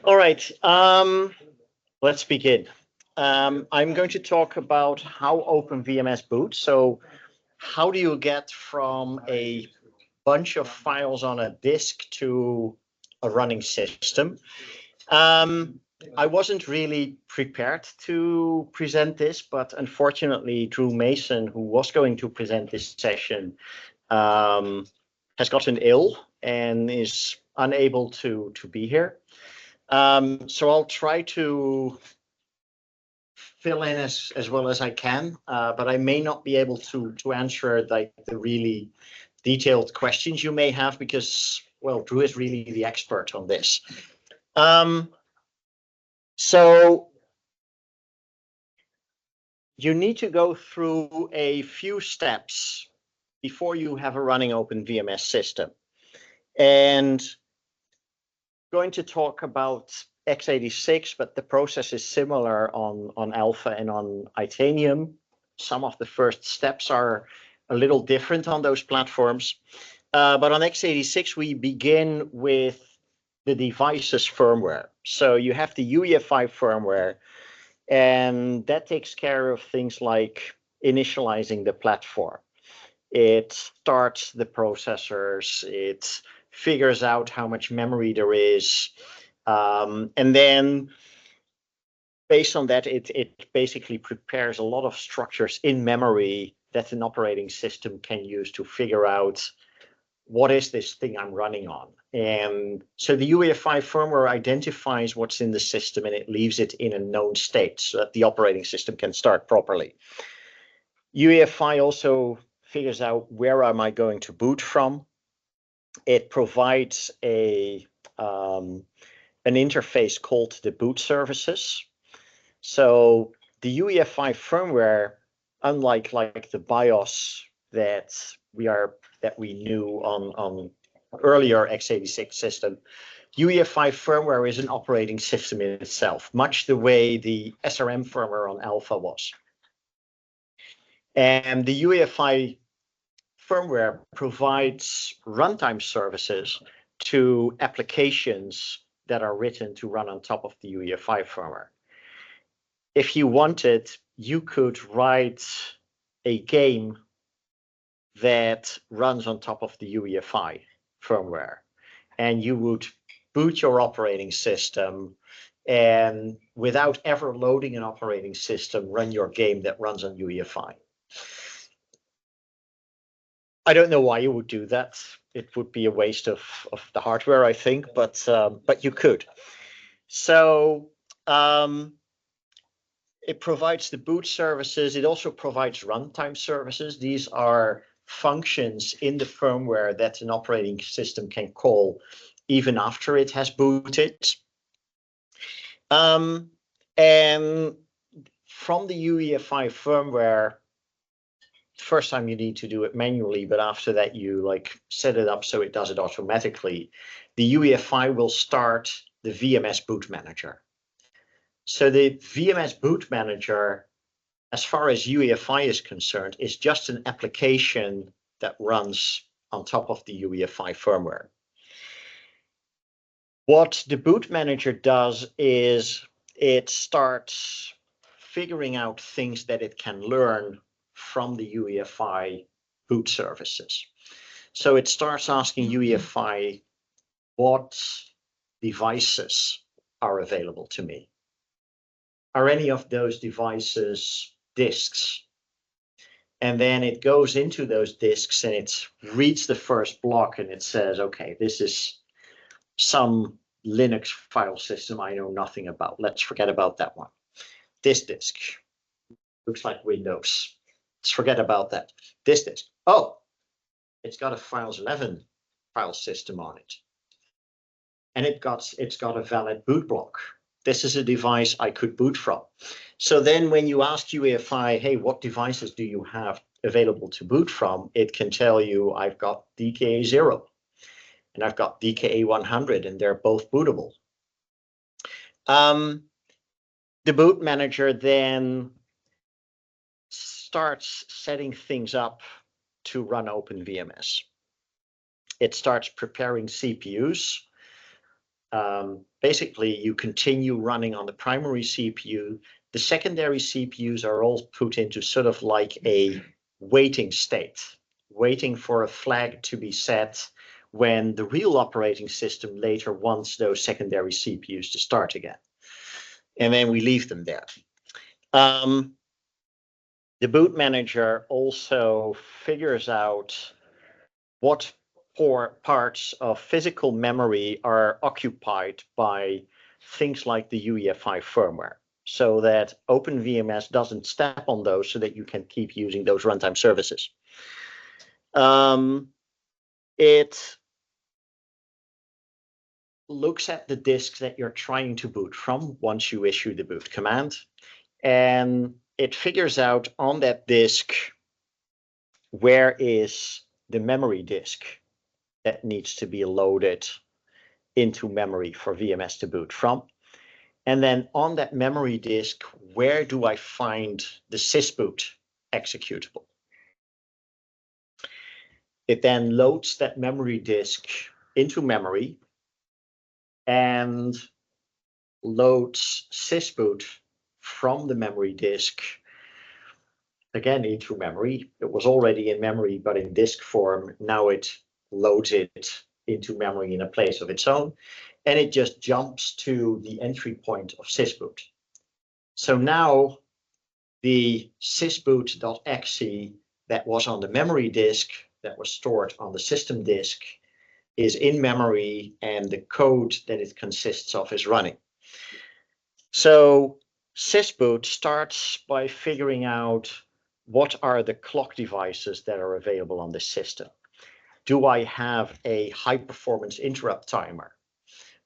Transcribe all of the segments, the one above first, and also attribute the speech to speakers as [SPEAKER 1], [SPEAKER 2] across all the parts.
[SPEAKER 1] All right, let's begin. I'm going to talk about how OpenVMS boots. So how do you get from a bunch of files on a disk to a running system? I wasn't really prepared to present this, but unfortunately, Drew Mason, who was going to present this session, has gotten ill and is unable to be here. So I'll try to fill in as well as I can, but I may not be able to answer like the really detailed questions you may have because, well, Drew is really the expert on this. So you need to go through a few steps before you have a running OpenVMS system. And going to talk about x86, but the process is similar on Alpha and on Itanium. Some of the first steps are a little different on those platforms. But on x86, we begin with the device's firmware. So you have the UEFI firmware, and that takes care of things like initializing the platform. It starts the processors, it figures out how much memory there is, and then based on that, it basically prepares a lot of structures in memory that an operating system can use to figure out what is this thing I'm running on. And so the UEFI firmware identifies what's in the system and it leaves it in a known state so that the operating system can start properly. UEFI also figures out where am I going to boot from. It provides an interface called the boot services. So the UEFI firmware, unlike like the BIOS that we knew on earlier x86 system, UEFI firmware is an operating system in itself, much the way the SRM firmware on Alpha was. And the UEFI firmware provides runtime services to applications that are written to run on top of the UEFI firmware. If you wanted, you could write a game that runs on top of the UEFI firmware, and you would boot your operating system and without ever loading an operating system, run your game that runs on UEFI. I don't know why you would do that. It would be a waste of the hardware, I think, but you could. So it provides the boot services. It also provides runtime services. These are functions in the firmware that an operating system can call even after it has booted. And from the UEFI firmware, first time you need to do it manually, but after that you like set it up so it does it automatically. The UEFI will start the VMS boot manager. So the VMS boot manager, as far as UEFI is concerned, is just an application that runs on top of the UEFI firmware. What the boot manager does is it starts figuring out things that it can learn from the UEFI boot services. So it starts asking UEFI what devices are available to me. Are any of those devices disks? And then it goes into those disks and it reads the first block and it says, okay, this is some Linux file system I know nothing about. Let's forget about that one. This disk looks like Windows. Let's forget about that. This disk. Oh, it's got a Files 11 file system on it. And it's got a valid boot block. This is a device I could boot from. So then when you ask UEFI, hey, what devices do you have available to boot from? It can tell you I've got DKA 0 and I've got DKA 100 and they're both bootable. The boot manager then starts setting things up to run OpenVMS. It starts preparing CPUs. basically you continue running on the primary CPU. The secondary CPUs are all put into sort of like a waiting state, waiting for a flag to be set when the real operating system later wants those secondary CPUs to start again. And then we leave them there. The boot manager also figures out what parts of physical memory are occupied by things like the UEFI firmware, so that OpenVMS doesn't step on those so that you can keep using those runtime services. It looks at the disks that you're trying to boot from once you issue the boot command, and it figures out on that disk where is the memory disk that needs to be loaded into memory for VMS to boot from. And then on that memory disk, where do I find the sysboot executable? It then loads that memory disk into memory and loads sysboot from the memory disk again into memory. It was already in memory, but in disk form. Now it loads it into memory in a place of its own, and it just jumps to the entry point of sysboot. So now the sysboot.exe that was on the memory disk, that was stored on the system disk, is in memory, and the code that it consists of is running. So sysboot starts by figuring out what are the clock devices that are available on the system. Do I have a high performance interrupt timer?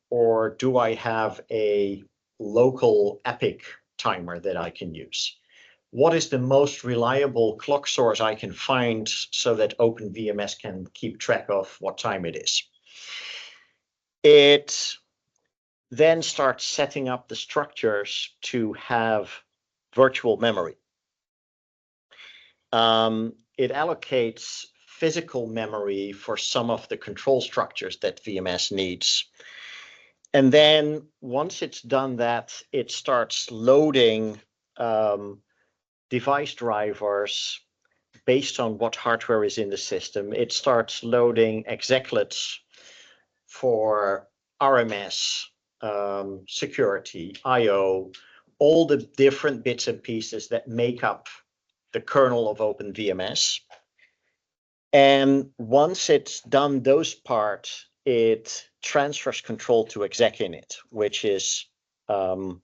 [SPEAKER 1] Or do I have a local epic timer that I can use? What is the most reliable clock source I can find so that OpenVMS can keep track of what time it is? It then starts setting up the structures to have virtual memory. It allocates physical memory for some of the control structures that VMS needs. And then once it's done that, it starts loading device drivers based on what hardware is in the system. It starts loading execlets for RMS, security, I/O, all the different bits and pieces that make up the kernel of OpenVMS. And once it's done those parts, it transfers control to execinit, which is the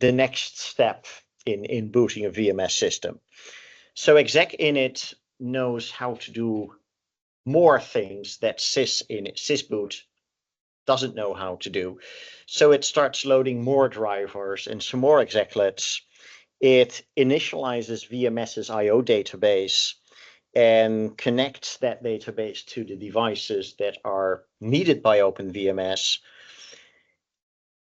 [SPEAKER 1] next step in booting a VMS system. So execinit knows how to do more things that sysboot doesn't know how to do. So it starts loading more drivers and some more execlets. It initializes VMS's I/O database and connects that database to the devices that are needed by OpenVMS.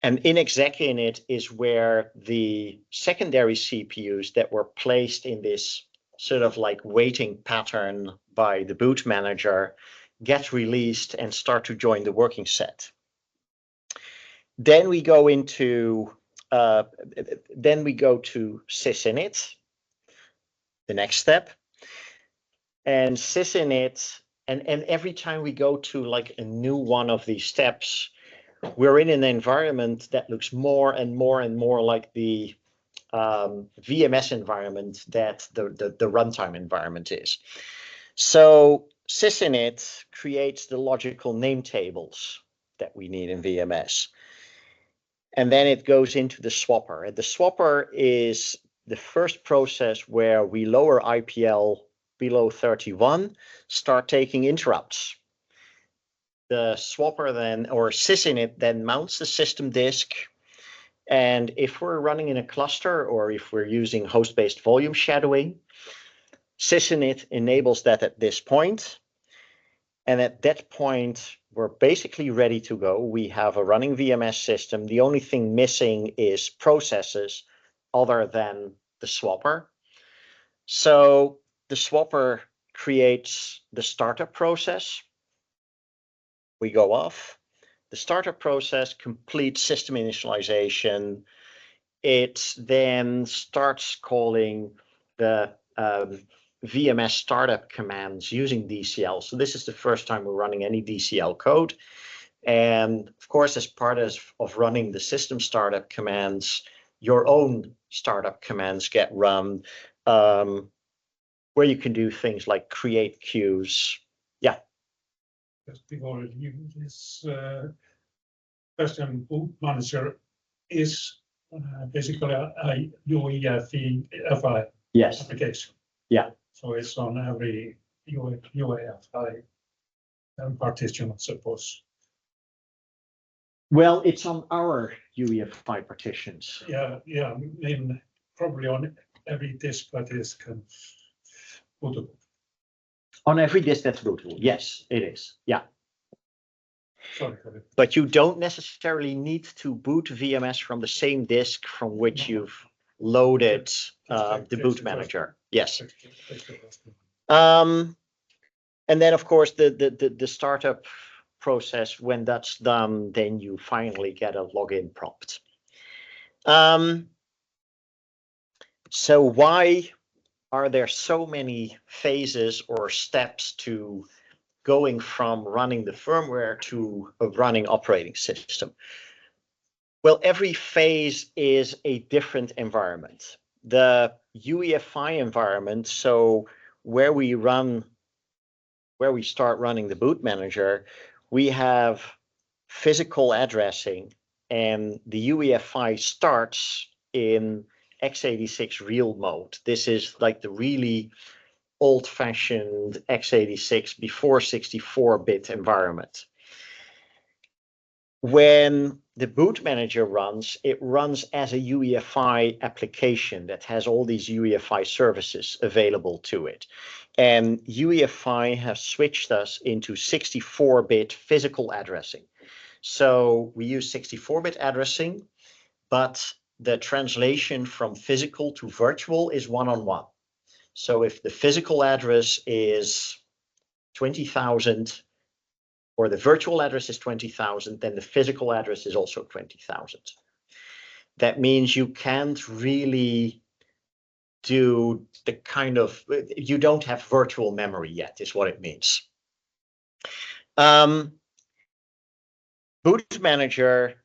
[SPEAKER 1] And in execinit is where the secondary CPUs that were placed in this sort of like waiting pattern by the boot manager get released and start to join the working set. Then we go into sysinit, the next step. And sysinit, and every time we go to like a new one of these steps, we're in an environment that looks more and more and more like the VMS environment that the runtime environment is. So sysinit creates the logical name tables that we need in VMS. And then it goes into the swapper. And the swapper is the first process where we lower IPL below 31, start taking interrupts. The swapper then, or sysinit, then mounts the system disk. And if we're running in a cluster or if we're using host-based volume shadowing, sysinit enables that at this point. And at that point, we're basically ready to go. We have a running VMS system. The only thing missing is processes other than the swapper. So the swapper creates the startup process. We go off. the startup process, complete system initialization. It then starts calling the VMS startup commands using DCL. So this is the first time we're running any DCL code. And of course, as part of running the system startup commands, your own startup commands get run, where you can do things like create queues. Yeah.
[SPEAKER 2] Before this custom boot manager is basically a UEFI
[SPEAKER 1] Yes.
[SPEAKER 2] application.
[SPEAKER 1] Yeah.
[SPEAKER 2] So it's on every UEFI partition, I suppose.
[SPEAKER 1] Well, it's on our UEFI partitions.
[SPEAKER 2] Yeah, I mean, probably on every disk that is bootable.
[SPEAKER 1] On every disk that's bootable. Yes, it is. Yeah.
[SPEAKER 2] Sorry.
[SPEAKER 1] But you don't necessarily need to boot VMS from the same disk from which you've loaded the boot manager. Yes. And then, of course, the startup process, when that's done, then you finally get a login prompt. So why are there so many phases or steps to going from running the firmware to a running operating system? Well, every phase is a different environment. The UEFI environment, so where we start running the boot manager, we have physical addressing, and the UEFI starts in x86 real mode. This is like the really old-fashioned x86 before 64-bit environment. When the boot manager runs, it runs as a UEFI application that has all these UEFI services available to it. And UEFI has switched us into 64-bit physical addressing. So we use 64-bit addressing, but the translation from physical to virtual is one-on-one. So if the physical address is 20,000, or the virtual address is 20,000, then the physical address is also 20,000. That means you can't really do the kind of, you don't have virtual memory yet, is what it means. Boot manager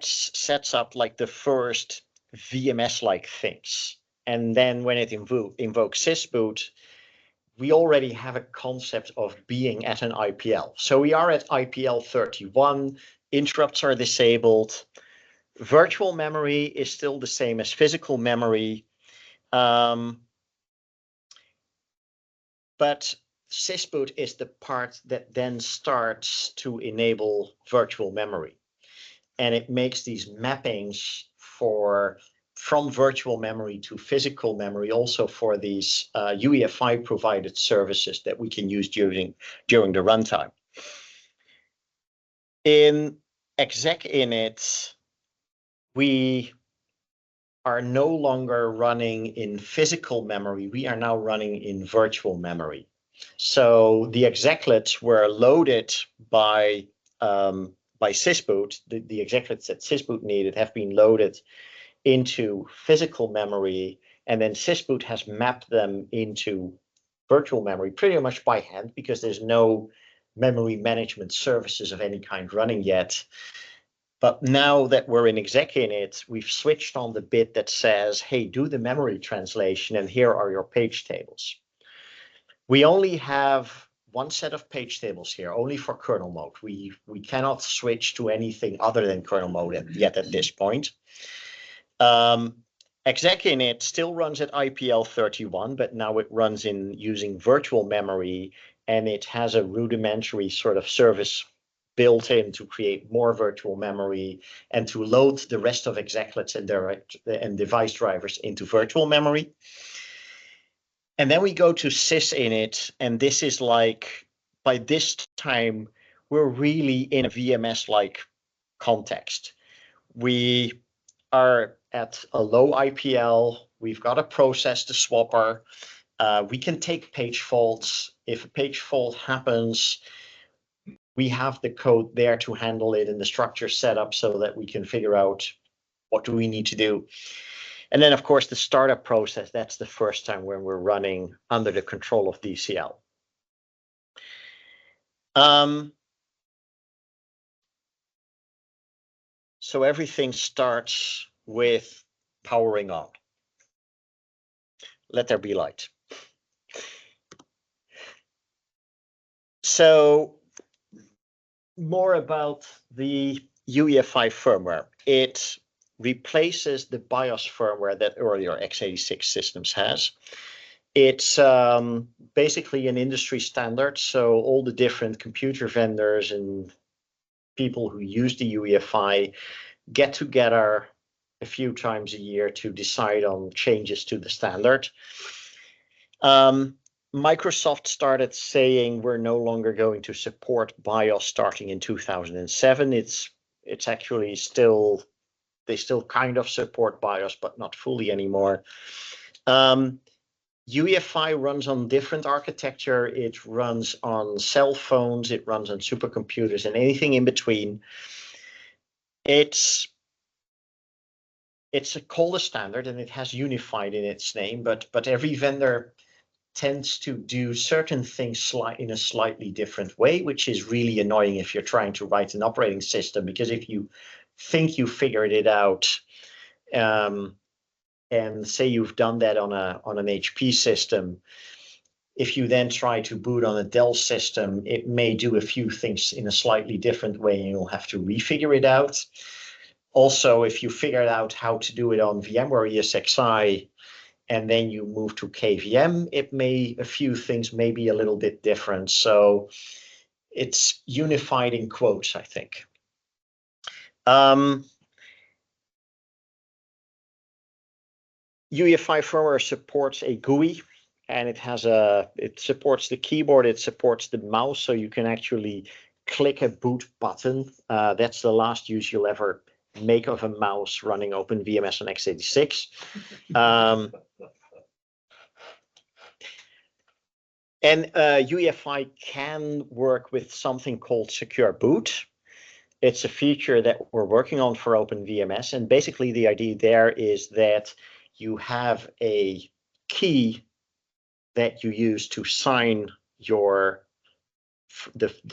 [SPEAKER 1] sets up like the first VMS-like things. And then when it invokes sysboot, we already have a concept of being at an IPL. So we are at IPL 31, interrupts are disabled. Virtual memory is still the same as physical memory. But sysboot is the part that then starts to enable virtual memory. And it makes these mappings from virtual memory to physical memory, also for these UEFI provided services that we can use during the runtime. In exec-init, we are no longer running in physical memory. We are now running in virtual memory. So the execlets were loaded by sysboot. The execlets that sysboot needed have been loaded into physical memory, and then sysboot has mapped them into virtual memory pretty much by hand, because there's no memory management services of any kind running yet. But now that we're in exec-init, we've switched on the bit that says, hey, do the memory translation, and here are your page tables. We only have one set of page tables here, only for kernel mode. We cannot switch to anything other than kernel mode yet at this point. Exec-init still runs at IPL 31, but now it runs using virtual memory, and it has a rudimentary sort of service built in to create more virtual memory and to load the rest of execlets and device drivers into virtual memory. And then we go to sysinit, and this is like, by this time, we're really in a VMS-like context. We are at a low IPL. We've got a process to swapper. We can take page faults. If a page fault happens, we have the code there to handle it and the structure set up so that we can figure out what do we need to do. And then, of course, the startup process, that's the first time when we're running under the control of DCL. So everything starts with powering on. Let there be light. So more about the UEFI firmware. It replaces the BIOS firmware that earlier x86 systems has. It's basically an industry standard, so all the different computer vendors and people who use the UEFI get together a few times a year to decide on changes to the standard. Microsoft started saying we're no longer going to support BIOS starting in 2007. It's actually still, they still kind of support BIOS, but not fully anymore. UEFI runs on different architecture. It runs on cell phones, it runs on supercomputers, and anything in between. It's called a standard and it has unified in its name, but every vendor tends to do certain things in a slightly different way, which is really annoying if you're trying to write an operating system, because if you think you figured it out, and say you've done that on an HP system, if you then try to boot on a Dell system, it may do a few things in a slightly different way and you'll have to refigure it out. Also, if you figured out how to do it on VMware ESXi and then you move to KVM, a few things may be a little bit different. So it's unified in quotes, I think. UEFI firmware supports a GUI, and it supports the keyboard, it supports the mouse, so you can actually click a boot button. That's the last use you'll ever make of a mouse running OpenVMS on x86. And UEFI can work with something called Secure Boot. It's a feature that we're working on for OpenVMS, and basically the idea there is that you have a key that you use to sign the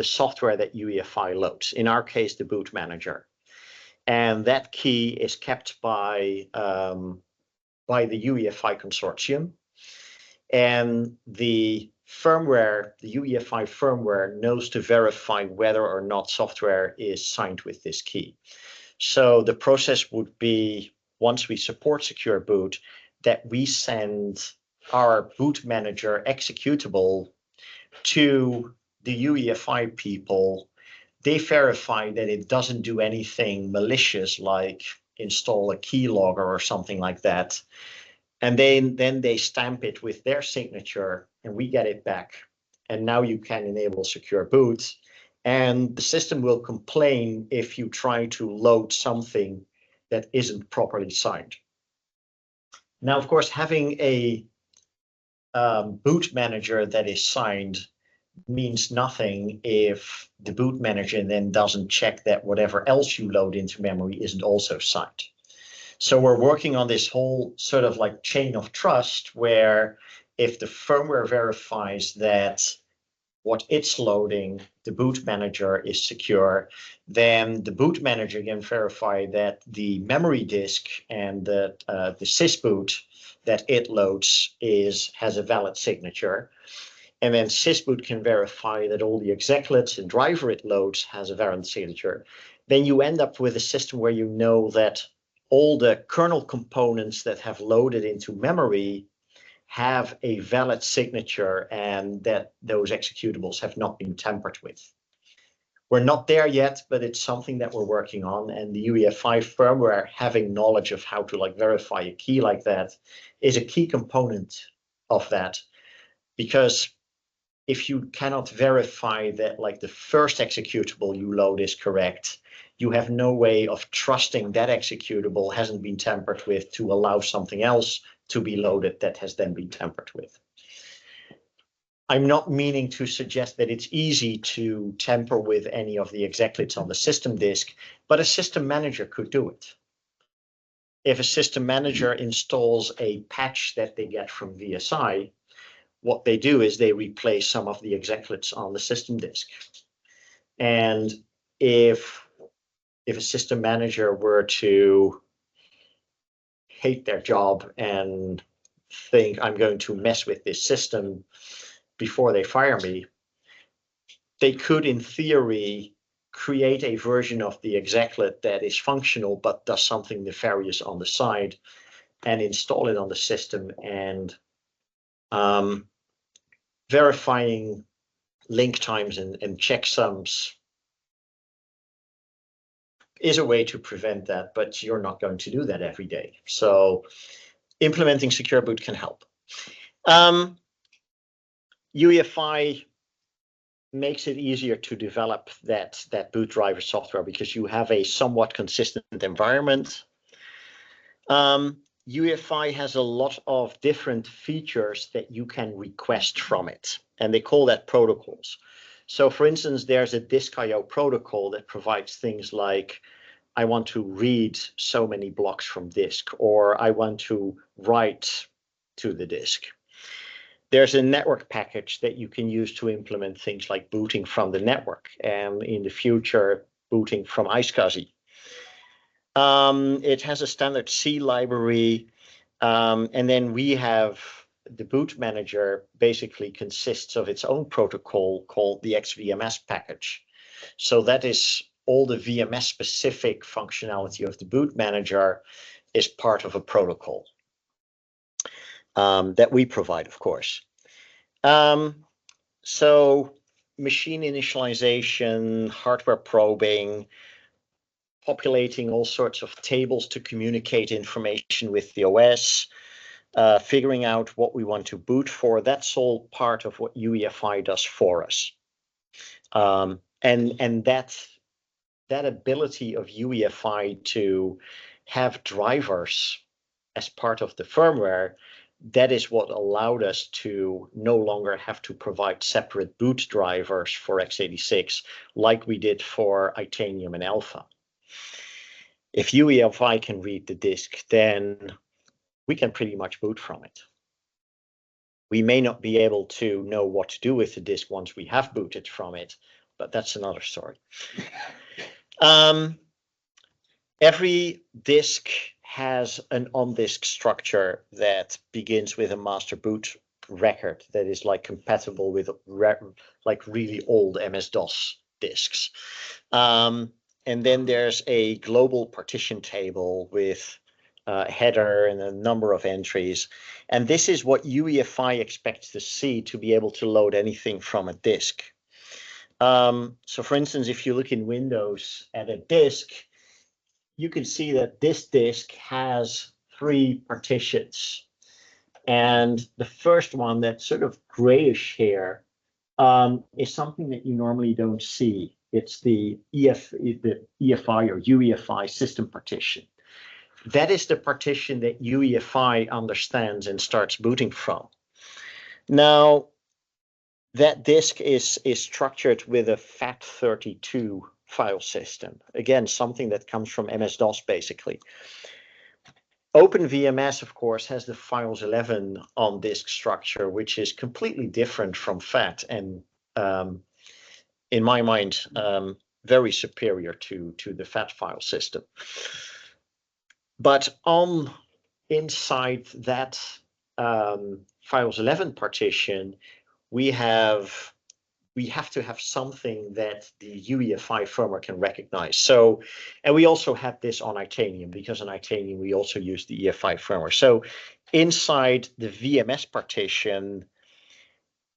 [SPEAKER 1] software that UEFI loads. In our case, the boot manager, and that key is kept by the UEFI consortium, and the firmware, the UEFI firmware, knows to verify whether or not software is signed with this key. So the process would be, once we support Secure Boot, that we send our boot manager executable to the UEFI people. They verify that it doesn't do anything malicious like install a keylogger or something like that. And then they stamp it with their signature and we get it back. And now you can enable Secure Boot. And the system will complain if you try to load something that isn't properly signed. Now, of course, having a boot manager that is signed means nothing if the boot manager then doesn't check that whatever else you load into memory isn't also signed. So we're working on this whole sort of like chain of trust where if the firmware verifies that what it's loading, the boot manager, is secure, then the boot manager can verify that the memory disk and the sysboot that it loads has a valid signature. And then sysboot can verify that all the execlets and driver it loads has a valid signature. Then you end up with a system where you know that all the kernel components that have loaded into memory have a valid signature and that those executables have not been tampered with. We're not there yet, but it's something that we're working on, and the UEFI firmware having knowledge of how to verify a key like that is a key component of that, because if you cannot verify that the first executable you load is correct, you have no way of trusting that executable hasn't been tampered with to allow something else to be loaded that has then been tampered with. I'm not meaning to suggest that it's easy to tamper with any of the execlets on the system disk, but a system manager could do it. If a system manager installs a patch that they get from VSI, what they do is they replace some of the execlets on the system disk. And if a system manager were to hate their job and think I'm going to mess with this system before they fire me, they could, in theory, create a version of the execlet that is functional but does something nefarious on the side and install it on the system, and verifying link times and checksums is a way to prevent that, but you're not going to do that every day. So implementing secure boot can help. UEFI makes it easier to develop that boot driver software because you have a somewhat consistent environment. UEFI has a lot of different features that you can request from it, and they call that protocols. So for instance, there's a disk I/O protocol that provides things like, I want to read so many blocks from disk, or I want to write to the disk. There's a network package that you can use to implement things like booting from the network, and in the future, booting from iSCSI. It has a standard C library, and then we have the boot manager basically consists of its own protocol called the XVMS package. So that is all the VMS specific functionality of the boot manager is part of a protocol that we provide, of course. So machine initialization, hardware probing, populating all sorts of tables to communicate information with the OS, figuring out what we want to boot for, that's all part of what UEFI does for us. And that ability of UEFI to have drivers as part of the firmware, that is what allowed us to no longer have to provide separate boot drivers for x86 like we did for Itanium and Alpha. If UEFI can read the disk, then we can pretty much boot from it. We may not be able to know what to do with the disk once we have booted from it, but that's another story. Every disk has an on-disk structure that begins with a master boot record that is like compatible with like really old MS-DOS disks. And then there's a global partition table with a header and a number of entries. And this is what UEFI expects to see to be able to load anything from a disk. So for instance, if you look in Windows at a disk, you can see that this disk has 3 partitions. And the first one, that's sort of grayish here, is something that you normally don't see. It's the EFI or UEFI system partition. That is the partition that UEFI understands and starts booting from. Now, that disk is structured with a FAT32 file system. Again, something that comes from MS-DOS, basically. OpenVMS, of course, has the files 11 on disk structure, which is completely different from FAT, and in my mind, very superior to the FAT file system. But inside that files 11 partition, we have to have something that the UEFI firmware can recognize. So, and we also had this on Itanium, because on Itanium we also use the EFI firmware. So inside the VMS partition,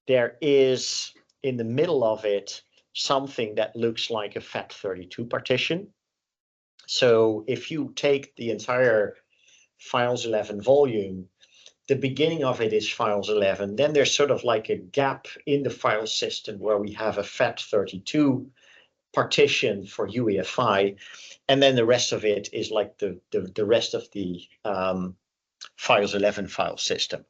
[SPEAKER 1] there is in the middle of it something that looks like a FAT32 partition. So if you take the entire files 11 volume, the beginning of it is files 11. Then there's sort of like a gap in the file system where we have a FAT32 partition for UEFI. And then the rest of it is like the rest of the files 11 file system.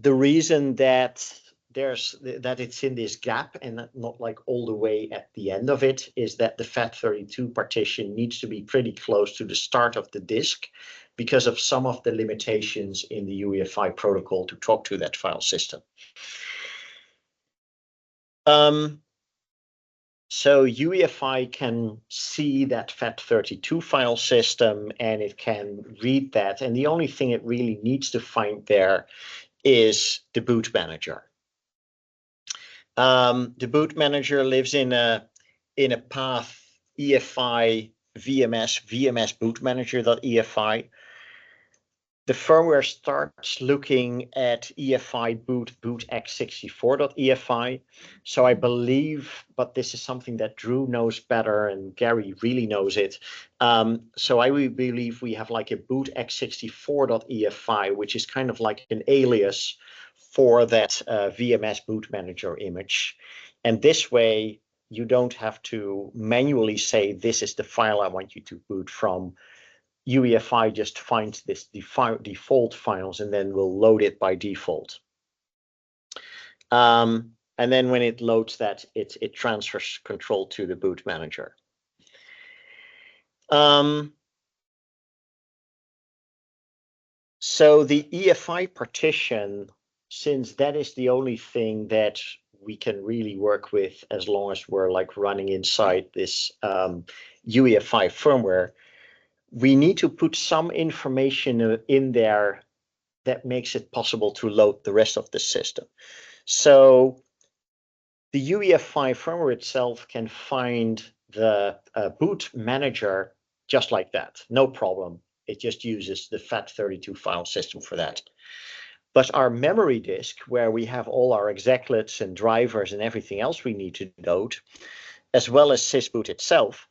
[SPEAKER 1] The reason that it's in this gap and not like all the way at the end of it is that the FAT32 partition needs to be pretty close to the start of the disk because of some of the limitations in the UEFI protocol to talk to that file system. So UEFI can see that FAT32 file system and it can read that. And the only thing it really needs to find there is the boot manager. The boot manager lives in a path EFI VMS boot manager.EFI. The firmware starts looking at EFI boot x64.EFI. So I believe, but this is something that Drew knows better and Gary really knows it. So I believe we have like a boot x64.EFI, which is kind of like an alias for that VMS boot manager image. And this way, you don't have to manually say, this is the file I want you to boot from. UEFI just finds this default files and then will load it by default. And then when it loads that, it transfers control to the boot manager. So the EFI partition, since that is the only thing that we can really work with as long as we're like running inside this UEFI firmware, we need to put some information in there that makes it possible to load the rest of the system. So the UEFI firmware itself can find the boot manager just like that, no problem. It just uses the FAT32 file system for that. But our memory disk, where we have all our execlets and drivers and everything else we need to load, as well as sysboot itself,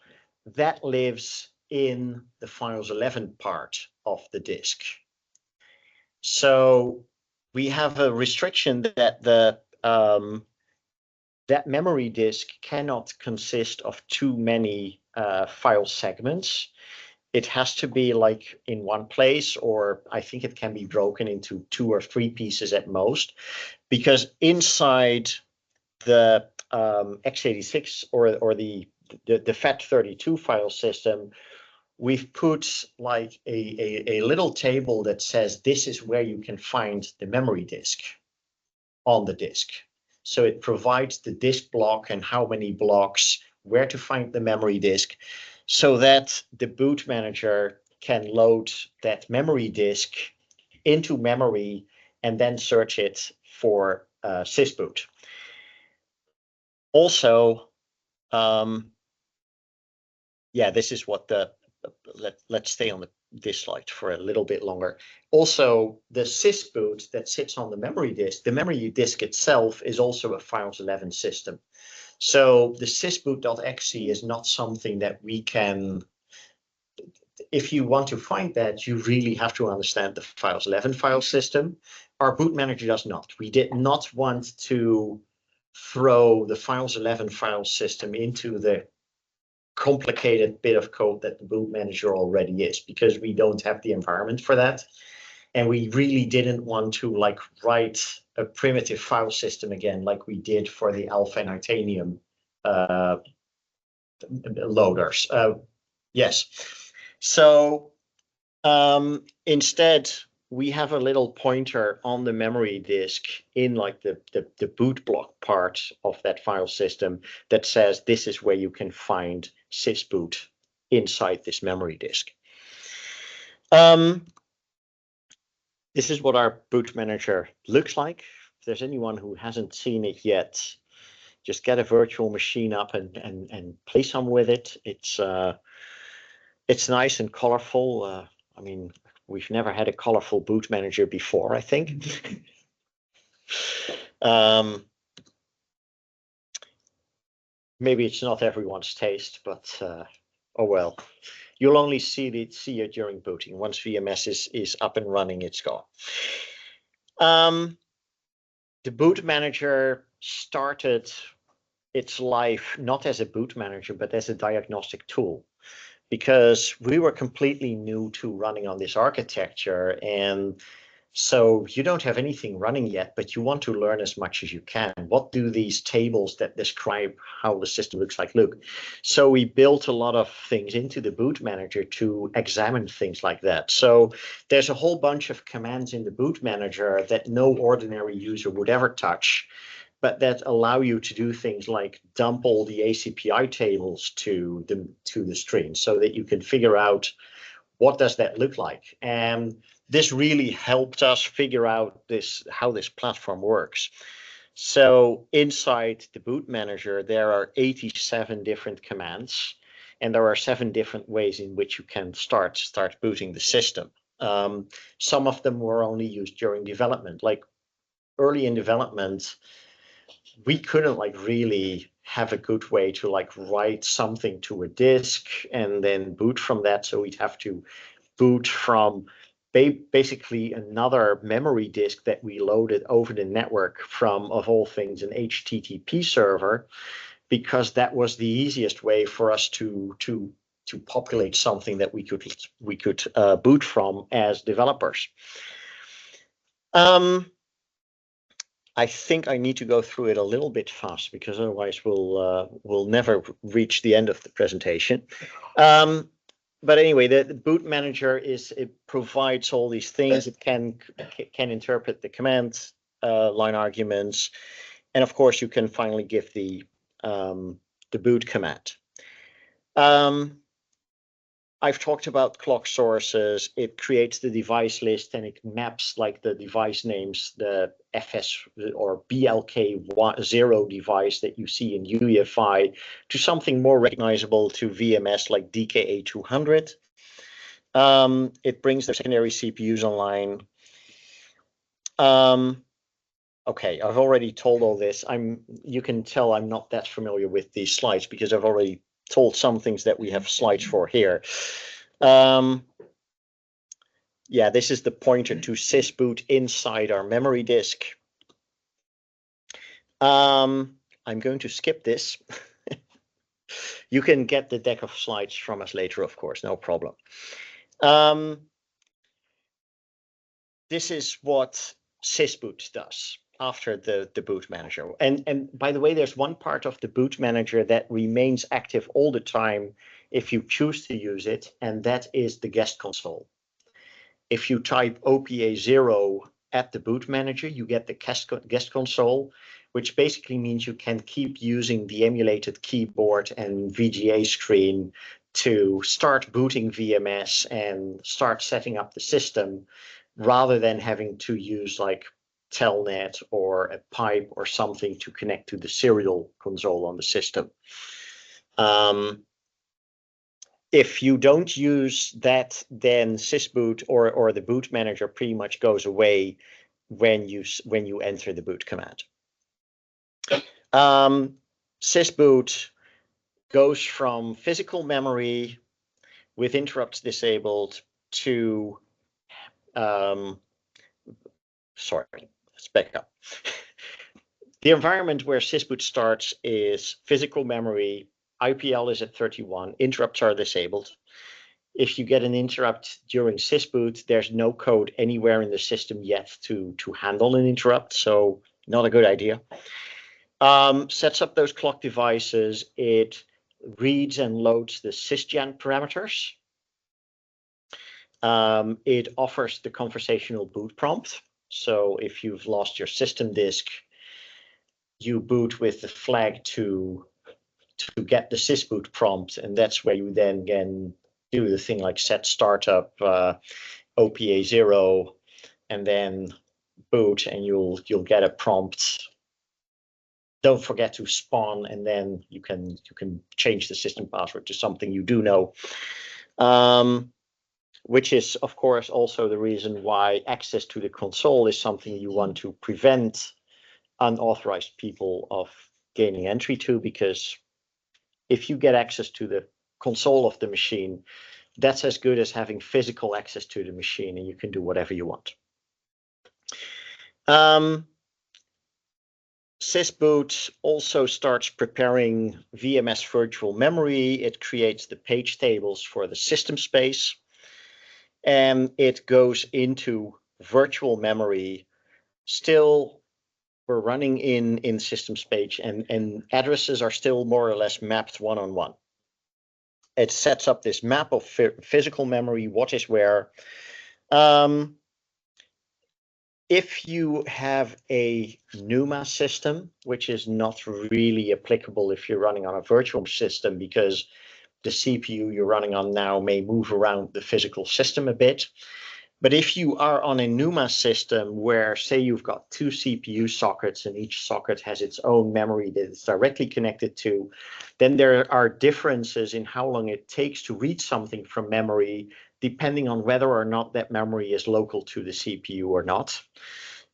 [SPEAKER 1] that lives in the files 11 part of the disk. So we have a restriction that that memory disk cannot consist of too many file segments. It has to be like in one place, or I think it can be broken into 2 or 3 pieces at most, because inside the x86 or the FAT32 file system, we've put like a little table that says this is where you can find the memory disk on the disk. So it provides the disk block and how many blocks, where to find the memory disk, so that the boot manager can load that memory disk into memory and then search it for sysboot. Also, yeah, this is what the, let's stay on this slide for a little bit longer. Also, the sysboot that sits on the memory disk itself is also a files 11 system. So the sysboot.exe is not something that we can, if you want to find that, you really have to understand the files 11 file system. Our boot manager does not. We did not want to throw the files 11 file system into the complicated bit of code that the boot manager already is, because we don't have the environment for that. And we really didn't want to like write a primitive file system again, like we did for the Alpha and Titanium loaders. Yes. So instead, we have a little pointer on the memory disk in like the boot block part of that file system that says this is where you can find sysboot inside this memory disk. This is what our boot manager looks like. If there's anyone who hasn't seen it yet, just get a virtual machine up and play some with it. It's nice and colorful. I mean, we've never had a colorful boot manager before, I think. Maybe it's not everyone's taste, but oh well. You'll only see it during booting. Once VMS is up and running, it's gone. The boot manager started its life not as a boot manager, but as a diagnostic tool, because we were completely new to running on this architecture, and So you don't have anything running yet, but you want to learn as much as you can. What do these tables that describe how the system looks like look? So we built a lot of things into the boot manager to examine things like that. So there's a whole bunch of commands in the boot manager that no ordinary user would ever touch, but that allow you to do things like dump all the ACPI tables to the screen so that you can figure out what does that look like. And this really helped us figure out how this platform works. So inside the boot manager, there are 87 different commands, and there are 7 different ways in which you can start booting the system. Some of them were only used during development. Like early in development, we couldn't really have a good way to write something to a disk and then boot from that. So we'd have to boot from basically another memory disk that we loaded over the network from, of all things, an HTTP server, because that was the easiest way for us to populate something that we could boot from as developers. I think I need to go through it a little bit fast because otherwise we'll never reach the end of the presentation. But anyway, the boot manager it provides all these things. It can interpret the command line arguments, and of course you can finally give the boot command. I've talked about clock sources. It creates the device list and it maps the device names, the FS or BLK0 device that you see in UEFI, to something more recognizable to VMS like DKA200. It brings the secondary CPUs online. Okay, I've already told all this. You can tell I'm not that familiar with these slides because I've already told some things that we have slides for here. Yeah, this is the pointer to sysboot inside our memory disk. I'm going to skip this. You can get the deck of slides from us later, of course, no problem. This is what sysboot does after the boot manager. And by the way, there's one part of the boot manager that remains active all the time if you choose to use it, and that is the guest console. If you type OPA0 at the boot manager, you get the guest console, which basically means you can keep using the emulated keyboard and VGA screen to start booting VMS and start setting up the system, rather than having to use Telnet or a pipe or something to connect to the serial console on the system. If you don't use that, then sysboot or the boot manager pretty much goes away when you enter the boot command. Sysboot goes from physical memory with interrupts disabled to sorry, let's back up. The environment where sysboot starts is physical memory. IPL is at 31. Interrupts are disabled. If you get an interrupt during sysboot, there's no code anywhere in the system yet to handle an interrupt, so not a good idea. Sets up those clock devices. It reads and loads the sysgen parameters. It offers the conversational boot prompt. So if you've lost your system disk, you boot with the flag to get the sysboot prompt, and that's where you then can do the thing like set startup OPA0 and then boot, and you'll get a prompt. Don't forget to spawn, and then you can change the system password to something you do know. Which is, of course, also the reason why access to the console is something you want to prevent unauthorized people of gaining entry to, because if you get access to the console of the machine, that's as good as having physical access to the machine, and you can do whatever you want. Sysboot also starts preparing VMS virtual memory. It creates the page tables for the system space. And it goes into virtual memory, still we're running in system space, and addresses are still more or less mapped one-on-one. It sets up this map of physical memory, what is where. If you have a NUMA system, which is not really applicable if you're running on a virtual system, because the CPU you're running on now may move around the physical system a bit. But if you are on a NUMA system where, say, you've got two CPU sockets and each socket has its own memory that it's directly connected to, then there are differences in how long it takes to read something from memory, depending on whether or not that memory is local to the CPU or not.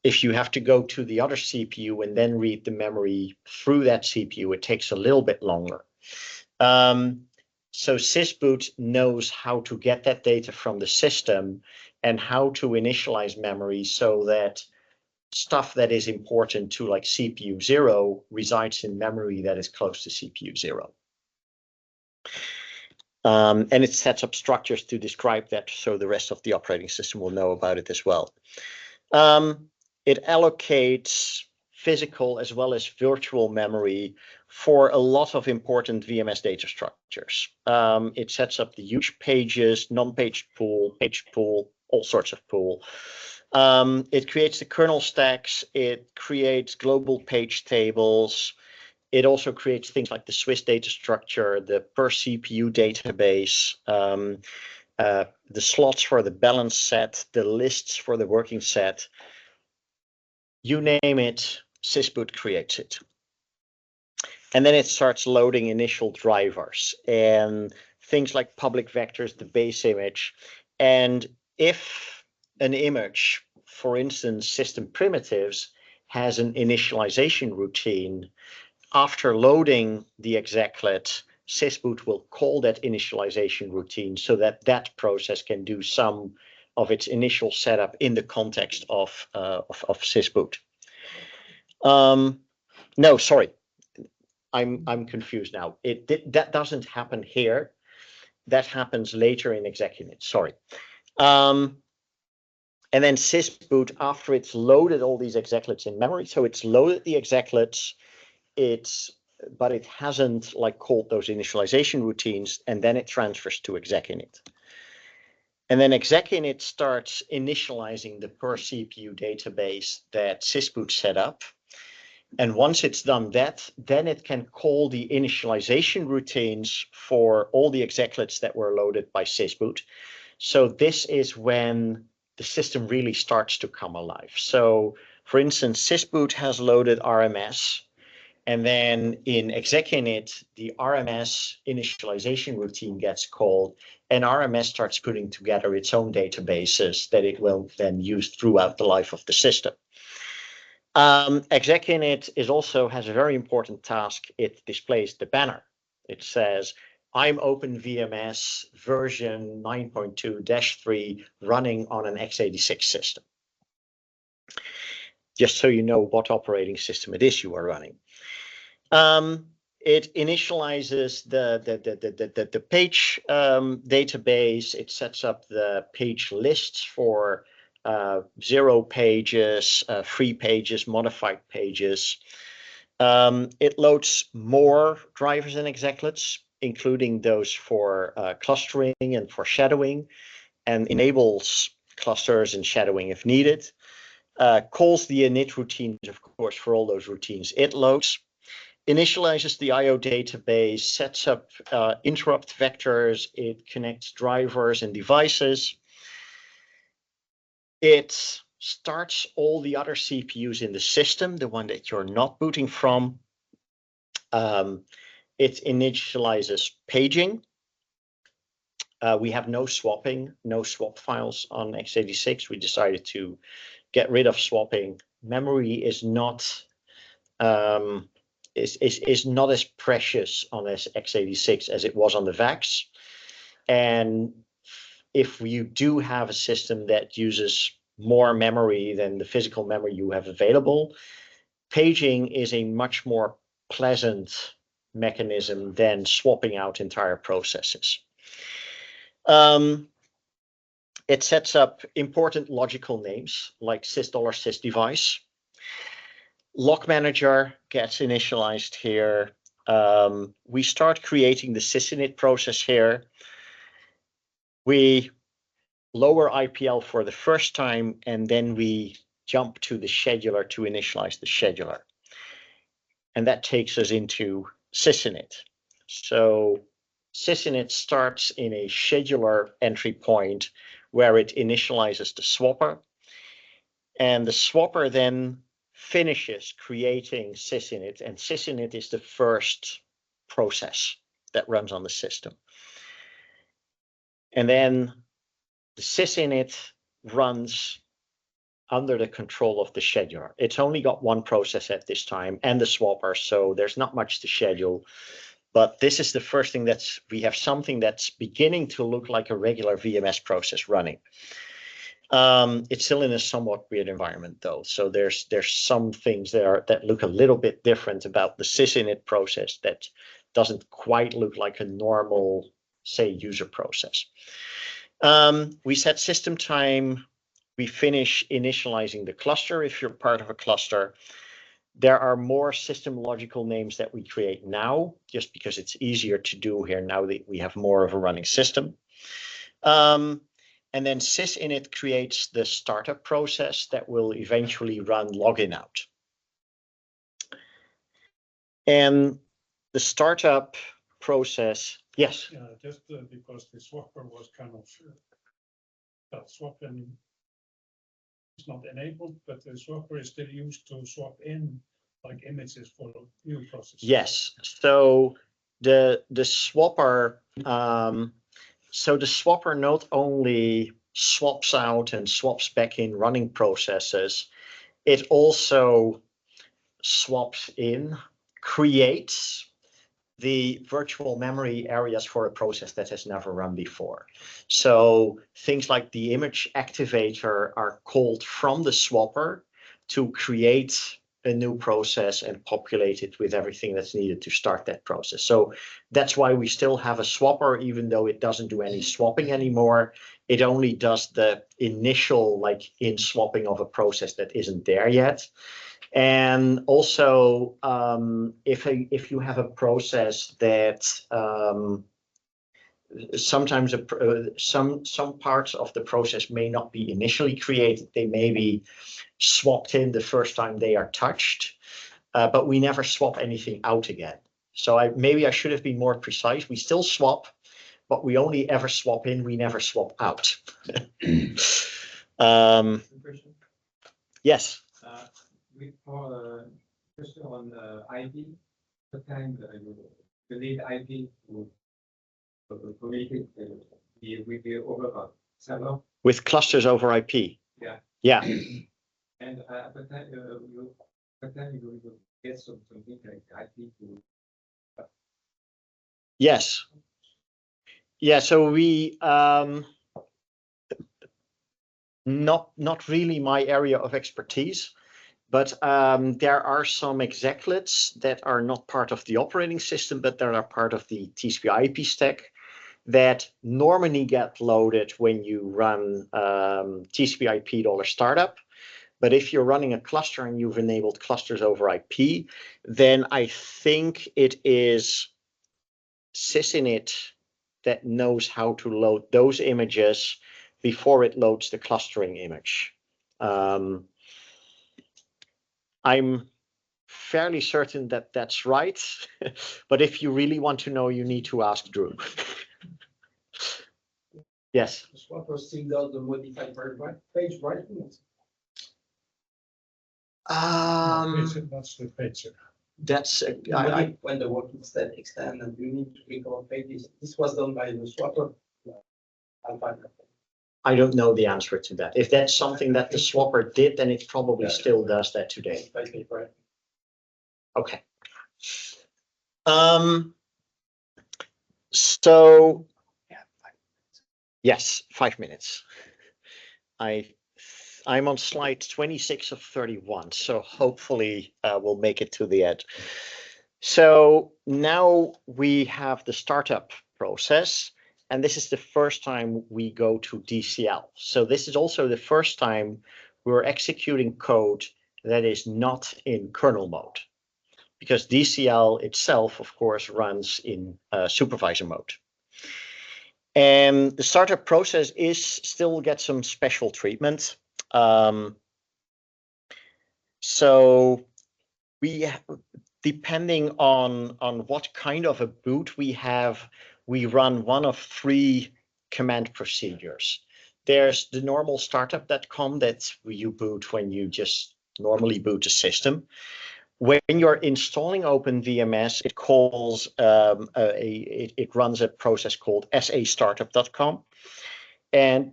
[SPEAKER 1] If you have to go to the other CPU and then read the memory through that CPU, it takes a little bit longer. So sysboot knows how to get that data from the system and how to initialize memory so that stuff that is important to like CPU 0 resides in memory that is close to CPU 0. And it sets up structures to describe that so the rest of the operating system will know about it as well. It allocates physical as well as virtual memory for a lot of important VMS data structures. It sets up the huge pages, non-page pool, page pool, all sorts of pool. It creates the kernel stacks. It creates global page tables. It also creates things like the Swiss data structure, the per CPU database, the slots for the balance set, the lists for the working set. You name it, sysboot creates it. And then it starts loading initial drivers and things like public vectors, the base image. And if an image, for instance, system primitives, has an initialization routine, after loading the execlet, sysboot will call that initialization routine so that that process can do some of its initial setup in the context of sysboot. No, sorry. I'm confused now. That doesn't happen here. That happens later in execinit. Sorry. And then sysboot, after it's loaded all these execlets in memory, so it's loaded the execlets, but it hasn't like called those initialization routines, and then it transfers to execinit. And then execinit starts initializing the per CPU database that sysboot set up. And once it's done that, then it can call the initialization routines for all the execlets that were loaded by sysboot. So this is when the system really starts to come alive. So for instance, sysboot has loaded RMS, and then in execinit, the RMS initialization routine gets called, and RMS starts putting together its own databases that it will then use throughout the life of the system. Execinit has a very important task. It displays the banner. It says, I'm OpenVMS version 9.2-3 running on an x86 system. Just so you know what operating system it is you are running. It initializes the page database. It sets up the page lists for 0 pages, 3 pages, modified pages. It loads more drivers and execlets, including those for clustering and for shadowing, and enables clusters and shadowing if needed. Calls the init routines, of course, for all those routines it loads. Initializes the IO database, sets up interrupt vectors. It connects drivers and devices. It starts all the other CPUs in the system, the one that you're not booting from. It initializes paging. We have no swapping, no swap files on x86. We decided to get rid of swapping. Memory is not is not as precious on x86 as it was on the VAX. And if you do have a system that uses more memory than the physical memory you have available, paging is a much more pleasant mechanism than swapping out entire processes. it sets up important logical names like sys$sysdevice. Log manager gets initialized here. We start creating the sysinit process here. We lower IPL for the first time, and then we jump to the scheduler to initialize the scheduler. And that takes us into sysinit. So sysinit starts in a scheduler entry point where it initializes the swapper. And the swapper then finishes creating sysinit, and sysinit is the first process that runs on the system. And then the sysinit runs under the control of the scheduler. It's only got one process at this time and the swapper, so there's not much to schedule. But this is the first thing we have something that's beginning to look like a regular VMS process running. It's still in a somewhat weird environment though. So there's some things there that look a little bit different about the sysinit process that doesn't quite look like a normal, say, user process. We set system time. We finish initializing the cluster if you're part of a cluster. There are more system logical names that we create now, just because it's easier to do here now that we have more of a running system. And then sysinit creates the startup process that will eventually run login out. And the startup process, yes?
[SPEAKER 2] Yeah, just because the swapper was kind of, swapping is not enabled, but the swapper is still used to swap in like images for new processes.
[SPEAKER 1] Yes, so the swapper, so the swapper not only swaps out and swaps back in running processes, it also swaps in, creates the virtual memory areas for a process that has never run before. So things like the image activator are called from the swapper to create a new process and populate it with everything that's needed to start that process. So that's why we still have a swapper, even though it doesn't do any swapping anymore. It only does the initial like in swapping of a process that isn't there yet. And also, if you have a process that sometimes some parts of the process may not be initially created, they may be swapped in the first time they are touched, but we never swap anything out again. So maybe I should have been more precise. We still swap, but we only ever swap in, we never swap out. Yes.
[SPEAKER 3] For question on IP, what time you need IP to communicate with the over server?
[SPEAKER 1] With clusters over IP?
[SPEAKER 3] Yeah.
[SPEAKER 1] Yeah.
[SPEAKER 3] And at the time you get something like IP to...
[SPEAKER 1] Yes. Yeah, so we not really my area of expertise. But there are some execlets that are not part of the operating system, but that are part of the TCP/IP stack that normally get loaded when you run TCP/IP $startup. But if you're running a cluster and you've enabled clusters over IP, then I think it is sysinit that knows how to load those images before it loads the clustering image. I'm fairly certain that that's right, but if you really want to know, you need to ask Drew. Yes.
[SPEAKER 4] The swapper still does the modified page writing.
[SPEAKER 2] That's the page.
[SPEAKER 1] That's
[SPEAKER 4] when the working set extend and you need to click on pages. This was done by the swapper.
[SPEAKER 1] I don't know the answer to that. If that's something that the swapper did, then it probably still does that today. Okay. So yes, 5 minutes. I'm on slide 26 of 31, so hopefully we'll make it to the end. So now we have the startup process, and this is the first time we go to DCL. So this is also the first time we're executing code that is not in kernel mode, because DCL itself, of course, runs in supervisor mode. And the startup process is still get some special treatment. So we, depending on what kind of a boot we have, we run one of 3 command procedures. There's the normal startup.com that you boot when you just normally boot a system. When you're installing OpenVMS, it calls it runs a process called sa-startup.com. And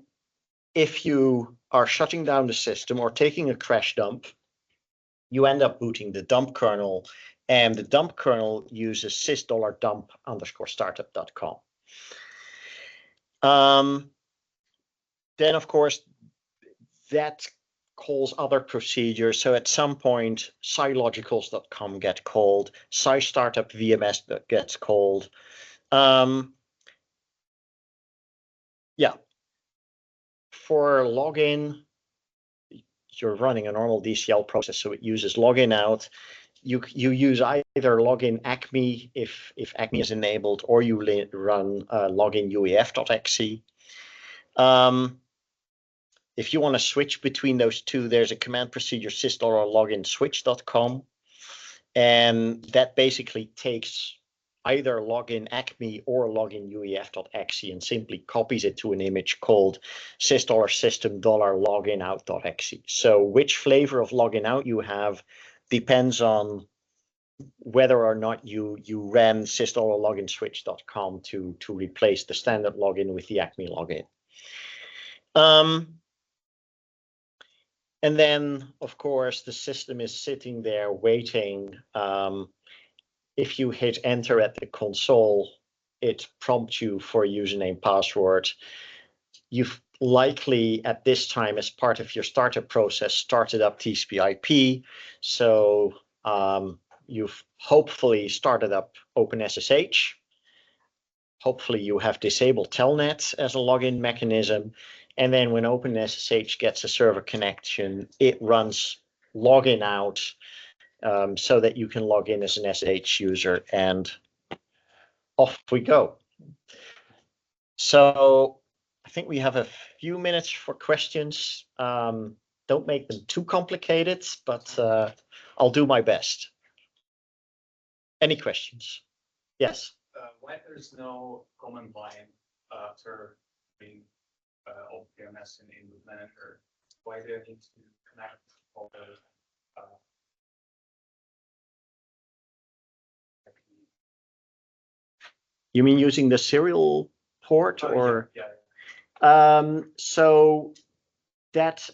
[SPEAKER 1] if you are shutting down the system or taking a crash dump, you end up booting the dump kernel, and the dump kernel uses sys$dump_startup.com. Then, of course, that calls other procedures. So at some point, scilogicals.com get called, sci-startup VMS gets called. Yeah. For login, you're running a normal DCL process, so it uses login out. You use either login acme if acme is enabled, or you run login uef.exe. If you want to switch between those two, there's a command procedure sys$login switch.com, and that basically takes either login acme or login uef.exe and simply copies it to an image called sys$system$login out.exe. So which flavor of login out you have depends on whether or not you ran sys$login switch.com to replace the standard login with the acme login. And then, of course, the system is sitting there waiting. If you hit enter at the console, it prompts you for a username password. You've likely, at this time, as part of your startup process, started up TCP/IP. So you've hopefully started up OpenSSH. Hopefully you have disabled Telnet as a login mechanism. And then when OpenSSH gets a server connection, it runs login out so that you can log in as an SSH user, and off we go. So I think we have a few minutes for questions. Don't make them too complicated, but I'll do my best. Any questions? Yes.
[SPEAKER 5] Why there's no command line server between OpenVMS and Boot Manager? Why do you need to connect all the
[SPEAKER 1] You mean using the serial port or?
[SPEAKER 5] Yeah.
[SPEAKER 1] So that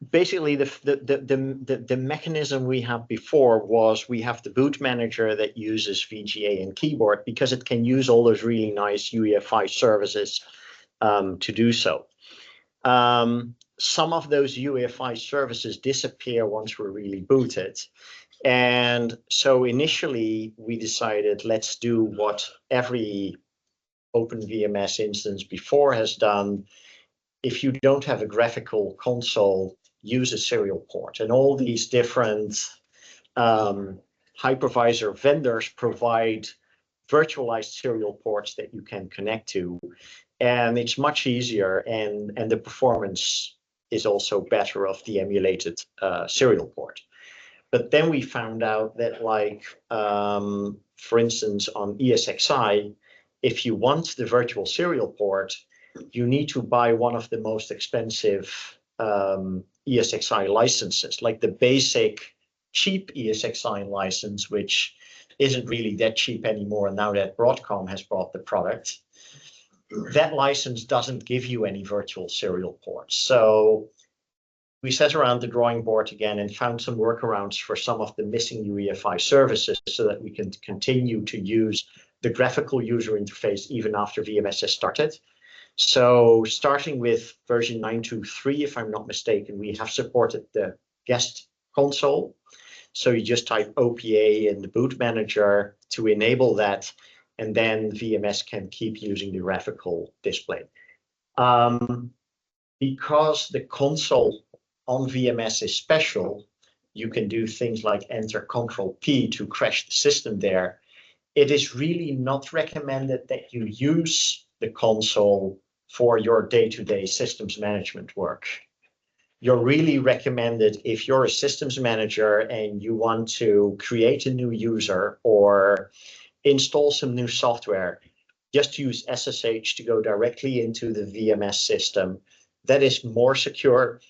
[SPEAKER 1] basically the mechanism we had before was we have the boot manager that uses VGA and keyboard because it can use all those really nice UEFI services to do so. Some of those UEFI services disappear once we're really booted. And so initially we decided, let's do what every OpenVMS instance before has done. If you don't have a graphical console, use a serial port. And all these different hypervisor vendors provide virtualized serial ports that you can connect to. And it's much easier, and the performance is also better of the emulated serial port. But then we found out that, like, for instance, on ESXi, if you want the virtual serial port, you need to buy one of the most expensive ESXi licenses, like the basic cheap ESXi license, which isn't really that cheap anymore. And now that Broadcom has bought the product, that license doesn't give you any virtual serial ports. So we sat around the drawing board again and found some workarounds for some of the missing UEFI services so that we can continue to use the graphical user interface even after VMS has started. So starting with version 9.2.3, if I'm not mistaken, we have supported the guest console. So you just type OPA in the boot manager to enable that, and then VMS can keep using the graphical display. Because the console on VMS is special, you can do things like enter Control-P to crash the system there. It is really not recommended that you use the console for your day-to-day systems management work. You're really recommended if you're a systems manager and you want to create a new user or install some new software, just use SSH to go directly into the VMS system. That is more secure,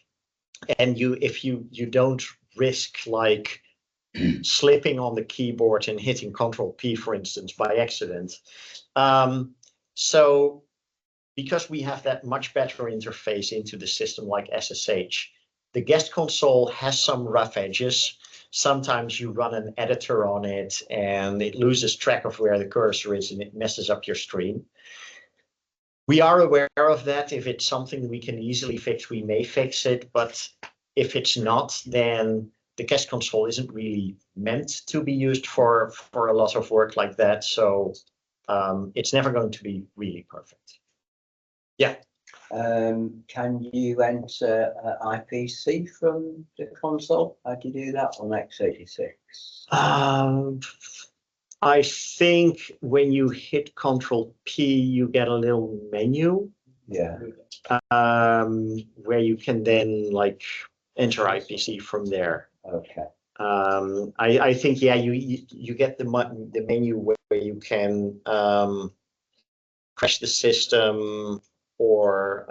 [SPEAKER 1] and if you don't risk like slipping on the keyboard and hitting Control-P, for instance, by accident. So because we have that much better interface into the system like SSH, the guest console has some rough edges. Sometimes you run an editor on it and it loses track of where the cursor is and it messes up your screen. We are aware of that. If it's something we can easily fix, we may fix it. But if it's not, then the guest console isn't really meant to be used for a lot of work like that. So it's never going to be really perfect. Yeah.
[SPEAKER 6] Can you enter IPC from the console? How do you do that on x86?
[SPEAKER 1] I think when you hit Control-P, you get a little menu.
[SPEAKER 6] Yeah.
[SPEAKER 1] Where you can then like enter IPC from there.
[SPEAKER 6] Okay.
[SPEAKER 1] I think, yeah, you get the menu where you can crash the system or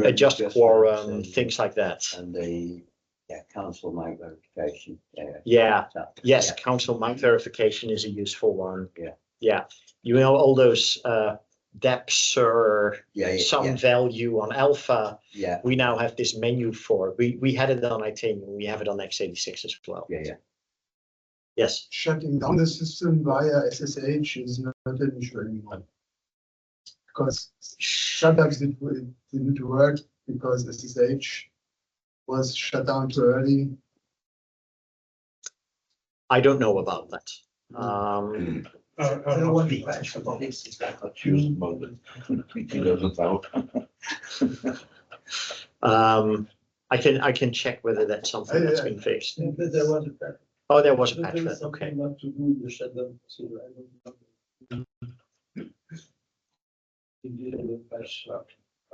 [SPEAKER 1] adjust quorum, things like that.
[SPEAKER 6] And the council mic verification.
[SPEAKER 1] Yes, council mic verification is a useful one.
[SPEAKER 6] Yeah.
[SPEAKER 1] You know, all those depths or some value on alpha.
[SPEAKER 6] Yeah.
[SPEAKER 1] We now have this menu for. We had it on i10, we have it on x86 as well.
[SPEAKER 6] Yeah.
[SPEAKER 1] Yes.
[SPEAKER 7] Shutting down the system via SSH is not an issue anymore. Because shutdowns didn't work because SSH was shut down too early.
[SPEAKER 1] I don't know about that.
[SPEAKER 4] I don't want to patch for this. It's like a choose mode.
[SPEAKER 1] I can check whether that's something that's been fixed.
[SPEAKER 4] But there was a patch.
[SPEAKER 1] Oh, there was a
[SPEAKER 4] But
[SPEAKER 1] patch.
[SPEAKER 4] there is
[SPEAKER 1] Okay.
[SPEAKER 4] something not to do with the shutdown procedure. I don't know.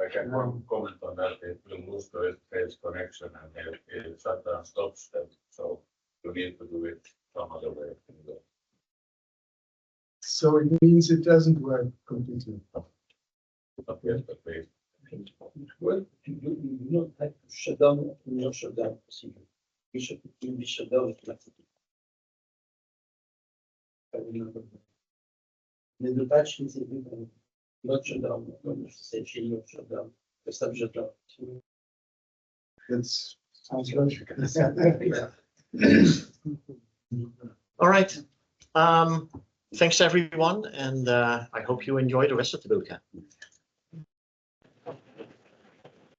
[SPEAKER 8] I can comment on that. It will lose the phase connection and if shutdown stops them. So you need to do it some other way.
[SPEAKER 7] So it means it doesn't work completely.
[SPEAKER 8] Not yet, but we.
[SPEAKER 4] Well, you do not have to shut down your shutdown procedure. You should be shut down automatically. The patch is not shut down, not essentially not shut down, the sub shut down.
[SPEAKER 7] That sounds logical.
[SPEAKER 1] All right. Thanks everyone, and I hope you enjoy the rest of the bootcamp.